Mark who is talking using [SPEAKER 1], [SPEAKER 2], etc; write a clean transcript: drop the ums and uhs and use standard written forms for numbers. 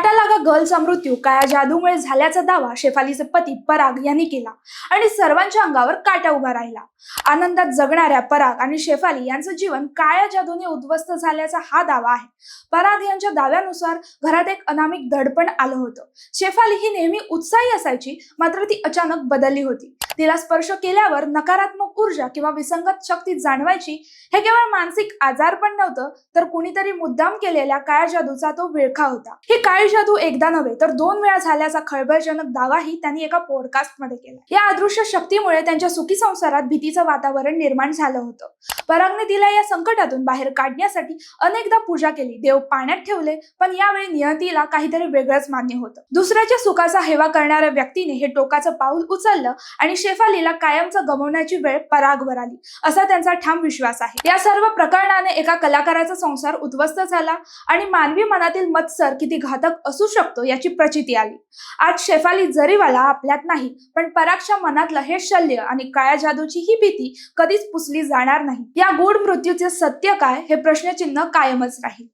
[SPEAKER 1] लाटा गर्लचा मृत्यू काळ्या जादूमुळे झाल्याचा दावा शेफालीचे पती पराग यांनी केला आणि सर्वांच्या अंगावर काटा उभा राहिला। आनंदात जगणाऱ्या पराग आणि शेफाली यांचं जीवन काळ्या जादूने उद्ध्वस्त झाल्याचा हा दावा आहे। पराग यांच्या दाव्यानुसार घरात एक अनामिक दडपण आलं होतं। शेफाली ही नेहमी उत्साही असायची, मात्र ती अचानक बदलली होती। तिला स्पर्श केल्यावर नकारात्मक ऊर्जा किंवा विसंगत शक्ती जाणवायची। हे केवळ मानसिक आजारपण नव्हतं, तर कुणीतरी मुद्दाम केलेल्या काळ्या जादूचा तो विळखा होता। ही काळी जादू एकदा नव्हे तर 2 वेळा झाल्याचा खळबळजनक दावाही त्यांनी एका पॉडकास्टमध्ये केला। या अदृश्य शक्तीमुळे त्यांच्या सुखी संसारात भीतीचं वातावरण निर्माण झालं होतं। परागने तिला या संकटातून बाहेर काढण्यासाठी अनेकदा पूजा केली, देव पाण्यात ठेवले, पण यावेळी नियतीला काहीतरी वेगळंच मान्य होतं। दुसऱ्याच्या सुखाचा हेवा करणाऱ्या व्यक्तीने हे टोकाचं पाऊल उचललं आणि शेफालीला कायमचं गमावण्याची वेळ परागवर आली, असा त्यांचा ठाम विश्वास आहे। या सर्व प्रकरणाने एका कलाकाराचा संसार उद्ध्वस्त झाला आणि मानवी मनातील मत्सर किती घातक असू शकतो याची प्रचिती आली। आज शेफाली जरीवाला आपल्यात नाही, पण परागच्या मनातलं हे शल्य आणि काळ्या जादूची ही भीती कधीच पुसली जाणार नाही। या गूढ मृत्यूचे सत्य काय हे प्रश्नचिन्ह कायमच राहील।